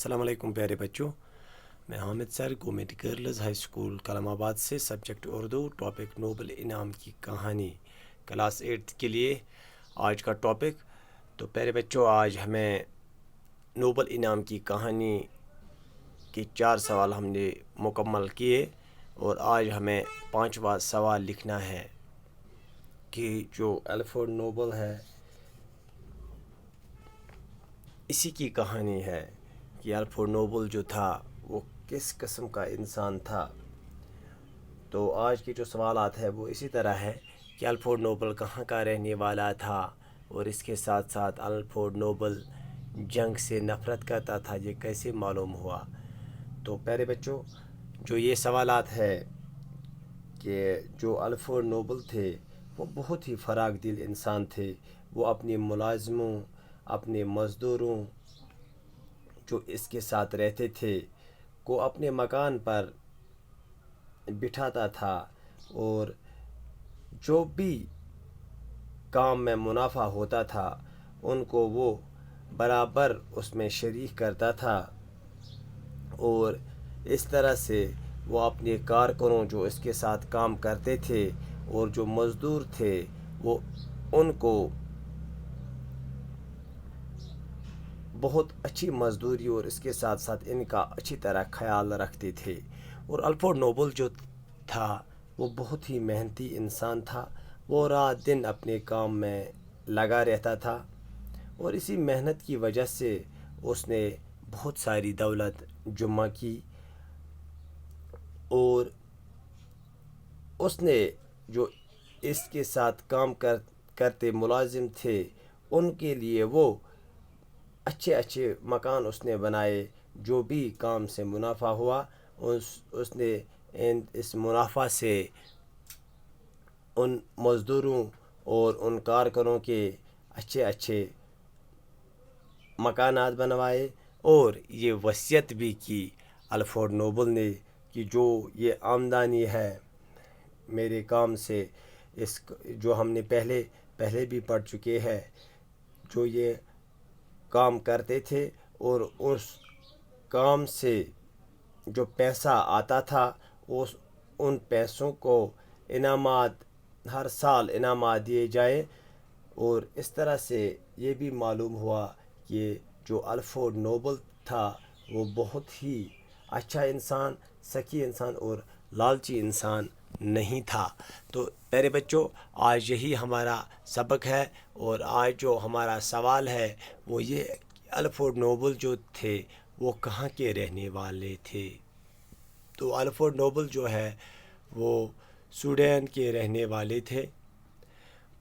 السلام علیکم پیارے بچوں، میں حامد سر گورنمنٹ گرلز ہائی اسکول کلام آباد سے، سبجیکٹ اردو، ٹاپک نوبل انعام کی کہانی، کلاس 8 کے لیے آج کا ٹاپک۔ تو پیارے بچوں، آج ہمیں نوبل انعام کی کہانی کے 4 سوال ہم نے مکمل کیے، اور آج ہمیں 5واں سوال لکھنا ہے کہ جو الفریڈ نوبل ہے اسی کی کہانی ہے کہ الفریڈ نوبل جو تھا وہ کس قسم کا انسان تھا۔ تو آج کے جو سوالات ہیں وہ اسی طرح ہے کہ الفریڈ نوبل کہاں کا رہنے والا تھا، اور اس کے ساتھ ساتھ الفریڈ نوبل جنگ سے نفرت کرتا تھا، یہ کیسے معلوم ہوا۔ تو پیارے بچوں، جو یہ سوالات ہے کہ جو الفریڈ نوبل تھے وہ بہت ہی فراخ دل انسان تھے۔ وہ اپنے ملازموں، اپنے مزدوروں جو اس کے ساتھ رہتے تھے کو اپنے مکان پر بٹھاتا تھا، اور جو بھی کام میں منافع ہوتا تھا ان کو وہ برابر اس میں شریک کرتا تھا، اور اس طرح سے وہ اپنے کارکنوں جو اس کے ساتھ کام کرتے تھے اور جو مزدور تھے وہ ان کو بہت اچھی مزدوری اور اس کے ساتھ ساتھ ان کا اچھی طرح خیال رکھتے تھے۔ اور الفریڈ نوبل جو تھا وہ بہت ہی محنتی انسان تھا، وہ رات دن اپنے کام میں لگا رہتا تھا، اور اسی محنت کی وجہ سے اس نے بہت ساری دولت جمع کی، اور اس نے جو اس کے ساتھ کام کرتے ملازم تھے ان کے لیے وہ اچھے مکان اس نے بنائے۔ جو بھی کام سے منافع ہوا اس نے اس منافع سے ان مزدوروں اور ان کارکنوں کے اچھے مکانات بنوائے، اور یہ وصیت بھی کی الفریڈ نوبل نے کہ جو یہ آمدنی ہے میرے کام سے، اس جو ہم نے پہلے بھی پڑھ چکے ہیں، جو یہ کام کرتے تھے اور اس کام سے جو پیسہ آتا تھا ان پیسوں کو انعامات ہر سال انعامات دیے جائے۔ اور اس طرح سے یہ بھی معلوم ہوا کہ جو الفریڈ نوبل تھا وہ بہت ہی اچھا انسان، سخی انسان اور لالچی انسان نہیں تھا۔ تو پیارے بچوں، آج یہی ہمارا سبق ہے، اور آج جو ہمارا سوال ہے وہ یہ الفریڈ نوبل جو تھے وہ کہاں کے رہنے والے تھے۔ تو الفریڈ نوبل جو ہے وہ سویڈن کے رہنے والے تھے۔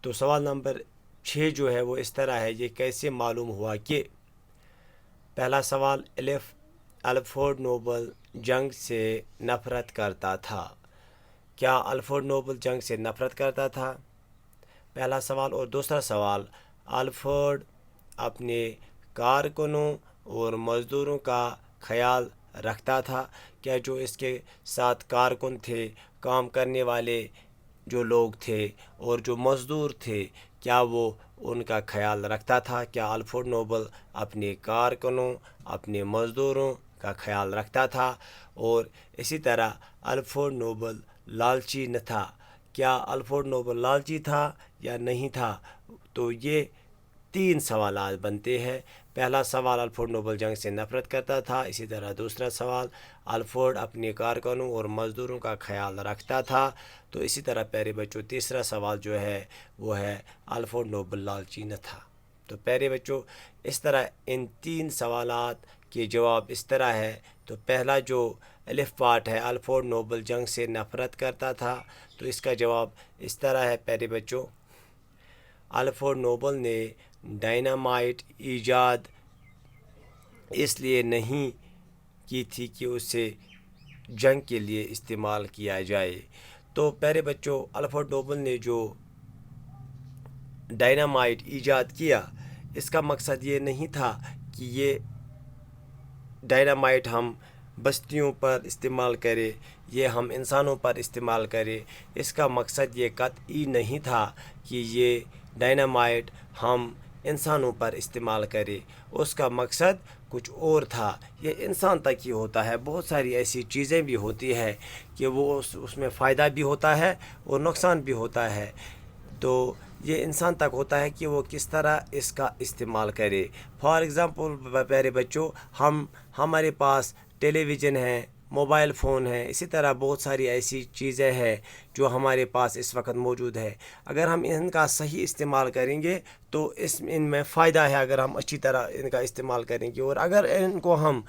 تو سوال نمبر 6 جو ہے وہ اس طرح ہے، یہ کیسے معلوم ہوا کہ پہلا سوال، الفریڈ نوبل جنگ سے نفرت کرتا تھا۔ کیا الفریڈ نوبل جنگ سے نفرت کرتا تھا؟ پہلا سوال۔ اور دوسرا سوال، الفریڈ اپنے کارکنوں اور مزدوروں کا خیال رکھتا تھا؟ کیا جو اس کے ساتھ کارکن تھے، کام کرنے والے جو لوگ تھے اور جو مزدور تھے، کیا وہ ان کا خیال رکھتا تھا؟ کیا الفریڈ نوبل اپنے کارکنوں، اپنے مزدوروں کا خیال رکھتا تھا؟ اور اسی طرح الفریڈ نوبل لالچی نہ تھا؟ کیا الفریڈ نوبل لالچی تھا یا نہیں تھا؟ تو یہ 3 سوالات بنتے ہیں۔ پہلا سوال، الفریڈ نوبل جنگ سے نفرت کرتا تھا۔ اسی طرح دوسرا سوال، الفریڈ اپنے کارکنوں اور مزدوروں کا خیال رکھتا تھا۔ تو اسی طرح پیارے بچوں، تیسرا سوال جو ہے وہ ہے الفریڈ نوبل لالچی نہ تھا۔ تو پیارے بچوں، اس طرح ان 3 سوالات کے جواب اس طرح ہے۔ تو پہلا جو الف پارٹ ہے، الفریڈ نوبل جنگ سے نفرت کرتا تھا، تو اس کا جواب اس طرح ہے پیارے بچوں، الفریڈ نوبل نے ڈائنامائٹ ایجاد اس لیے نہیں کی تھی کہ اسے جنگ کے لیے استعمال کیا جائے۔ تو پیارے بچوں، الفریڈ نوبل نے جو ڈائنامائٹ ایجاد کیا، اس کا مقصد یہ نہیں تھا کہ یہ ڈائنامائٹ ہم بستیوں پر استعمال کرے، یہ ہم انسانوں پر استعمال کرے۔ اس کا مقصد یہ قطعی نہیں تھا کہ یہ ڈائنامائٹ ہم انسانوں پر استعمال کرے، اس کا مقصد کچھ اور تھا۔ یہ انسان تک ہی ہوتا ہے، بہت ساری ایسی چیزیں بھی ہوتی ہے کہ وہ اس میں فائدہ بھی ہوتا ہے اور نقصان بھی ہوتا ہے، تو یہ انسان تک ہوتا ہے کہ وہ کس طرح اس کا استعمال کرے۔ فار ایگزامپل پیارے بچوں، ہمارے پاس ٹیلی ویژن ہے، موبائل فون ہے، اسی طرح بہت ساری ایسی چیزیں ہیں جو ہمارے پاس اس وقت موجود ہے۔ اگر ہم ان کا صحیح استعمال کریں گے تو ان میں فائدہ ہے، اگر ہم اچھی طرح ان کا استعمال کریں گے، اور اگر ان کو ہم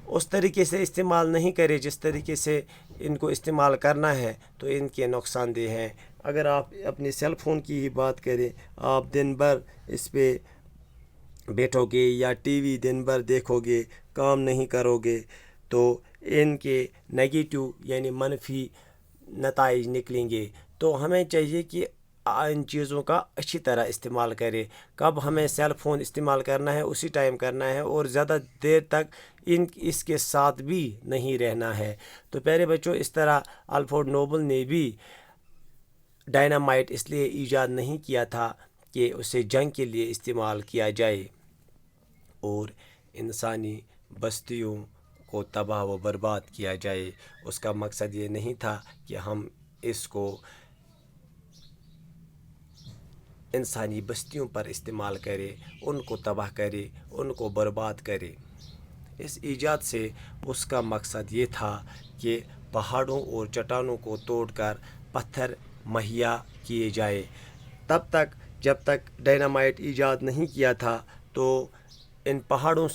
اس طریقے سے استعمال نہیں کریں جس طریقے سے ان کو استعمال کرنا ہے تو ان کے نقصان دہ ہیں۔ اگر آپ اپنے سیل فون کی ہی بات کریں، آپ دن بھر اس پہ بیٹھو گے یا ٹی وی دن بھر دیکھو گے، کام نہیں کرو گے، تو ان کے نگیٹو یعنی منفی نتائج نکلیں گے۔ تو ہمیں چاہیے کہ ان چیزوں کا اچھی طرح استعمال کرے۔ کب ہمیں سیل فون استعمال کرنا ہے اسی ٹائم کرنا ہے، اور زیادہ دیر تک اس کے ساتھ بھی نہیں رہنا ہے۔ تو پیارے بچوں، اس طرح الفریڈ نوبل نے بھی ڈائنامائٹ اس لیے ایجاد نہیں کیا تھا کہ اسے جنگ کے لیے استعمال کیا جائے اور انسانی بستیوں کو تباہ و برباد کیا جائے۔ اس کا مقصد یہ نہیں تھا کہ ہم اس کو انسانی بستیوں پر استعمال کرے، ان کو تباہ کرے، ان کو برباد کرے۔ اس ایجاد سے اس کا مقصد یہ تھا کہ پہاڑوں اور چٹانوں کو توڑ کر پتھر مہیا کیے جائے۔ تب تک جب تک ڈائنامائٹ ایجاد نہیں کیا تھا تو ان پہاڑوں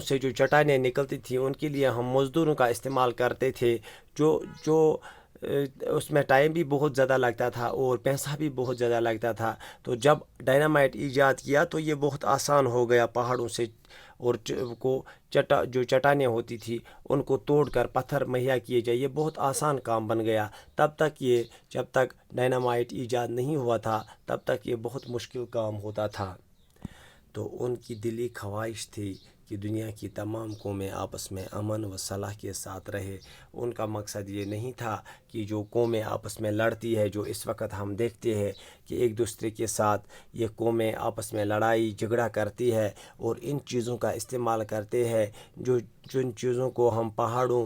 سے جو چٹانیں نکلتی تھیں ان کے لیے ہم مزدوروں کا استعمال کرتے تھے، جو اس میں ٹائم بھی بہت زیادہ لگتا تھا اور پیسہ بھی بہت زیادہ لگتا تھا۔ تو جب ڈائنامائٹ ایجاد کیا تو یہ بہت آسان ہو گیا، پہاڑوں سے اور جو چٹانیں ہوتی تھی ان کو توڑ کر پتھر مہیا کیے جائے، یہ بہت آسان کام بن گیا۔ جب تک ڈائنامائٹ ایجاد نہیں ہوا تھا تب تک یہ بہت مشکل کام ہوتا تھا۔ تو ان کی دلی خواہش تھی کہ دنیا کی تمام قومیں آپس میں امن و صلاح کے ساتھ رہے۔ ان کا مقصد یہ نہیں تھا کہ جو قومیں آپس میں لڑتی ہے، جو اس وقت ہم دیکھتے ہیں کہ ایک دوسرے کے ساتھ یہ قومیں آپس میں لڑائی جھگڑا کرتی ہے اور ان چیزوں کا استعمال کرتے ہیں، جن چیزوں کو ہم پہاڑوں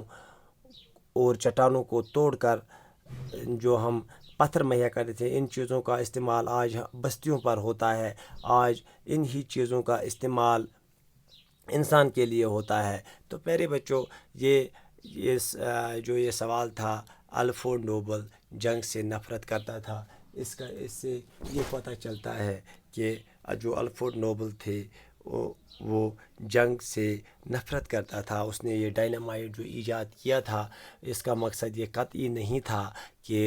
اور چٹانوں کو توڑ کر جو ہم پتھر مہیا کرتے تھے، ان چیزوں کا استعمال آج بستیوں پر ہوتا ہے۔ آج انہی چیزوں کا استعمال انسان کے لیے ہوتا ہے۔ تو پیارے بچوں، جو یہ سوال تھا، الفریڈ نوبل جنگ سے نفرت کرتا تھا، اس سے یہ پتہ چلتا ہے کہ جو الفریڈ نوبل تھے وہ جنگ سے نفرت کرتا تھا۔ اس نے یہ ڈائنامائٹ جو ایجاد کیا تھا، اس کا مقصد یہ قطعی نہیں تھا کہ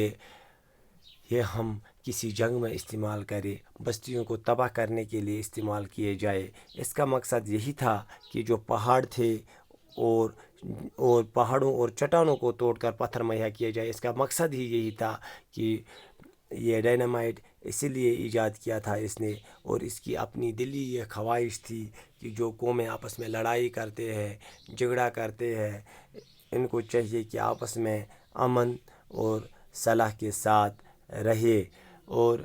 یہ ہم کسی جنگ میں استعمال کریں، بستیوں کو تباہ کرنے کے لیے استعمال کیے جائے۔ اس کا مقصد یہی تھا کہ جو پہاڑ تھے اور پہاڑوں اور چٹانوں کو توڑ کر پتھر مہیا کیے جائے، اس کا مقصد ہی یہی تھا کہ یہ ڈائنامائٹ اسی لیے ایجاد کیا تھا اس نے، اور اس کی اپنی دلی یہ خواہش تھی کہ جو قومیں آپس میں لڑائی کرتے ہیں، جھگڑا کرتے ہیں، ان کو چاہیے کہ آپس میں امن اور صلاح کے ساتھ رہے۔ اور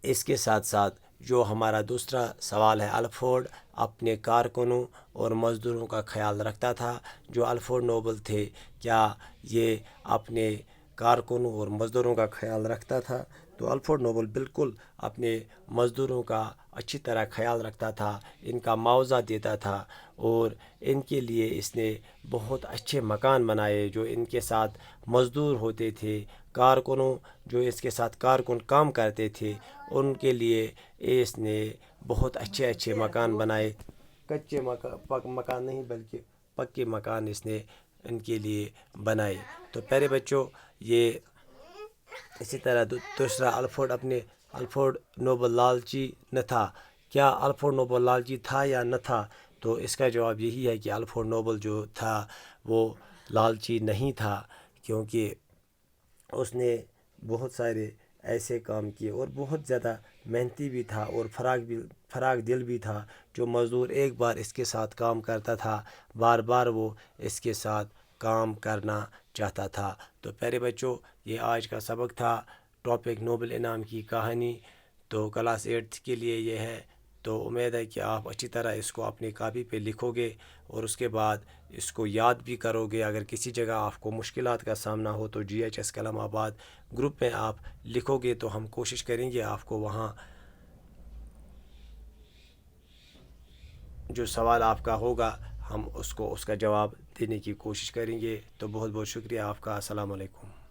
اس کے ساتھ ساتھ جو ہمارا دوسرا سوال ہے، الفریڈ اپنے کارکنوں اور مزدوروں کا خیال رکھتا تھا۔ جو الفریڈ نوبل تھے، کیا یہ اپنے کارکنوں اور مزدوروں کا خیال رکھتا تھا؟ تو الفریڈ نوبل بالکل اپنے مزدوروں کا اچھی طرح خیال رکھتا تھا، ان کا معاوضہ دیتا تھا، اور ان کے لیے اس نے بہت اچھے مکان بنائے۔ جو ان کے ساتھ مزدور ہوتے تھے، کارکنوں جو اس کے ساتھ کارکن کام کرتے تھے، ان کے لیے اس نے بہت اچھے مکان بنائے۔ کچے مکان نہیں بلکہ پکے مکان اس نے ان کے لیے بنائے۔ تو پیارے بچوں، یہ اسی طرح دوسرا الفریڈ نوبل لالچی نہ تھا۔ کیا الفریڈ نوبل لالچی تھا یا نہ تھا؟ تو اس کا جواب یہی ہے کہ الفریڈ نوبل جو تھا وہ لالچی نہیں تھا، کیونکہ اس نے بہت سارے ایسے کام کیے اور بہت زیادہ محنتی بھی تھا اور فراغ دل بھی تھا۔ جو مزدور ایک بار اس کے ساتھ کام کرتا تھا، بار بار وہ اس کے ساتھ کام کرنا چاہتا تھا۔ تو پیارے بچوں، یہ آج کا سبق تھا۔ ٹاپک نوبل انعام کی کہانی، تو کلاس 8 کے لیے یہ ہے۔ تو امید ہے کہ آپ اچھی طرح اس کو اپنی کاپی پہ لکھو گے اور اس کے بعد اس کو یاد بھی کرو گے۔ اگر کسی جگہ آپ کو مشکلات کا سامنا ہو تو GHS کلام آباد گروپ میں آپ لکھو گے تو ہم کوشش کریں گے آپ کو وہاں جو سوال آپ کا ہوگا ہم اس کا جواب دینے کی کوشش کریں گے۔ تو بہت بہت شکریہ آپ کا۔ السلام علیکم۔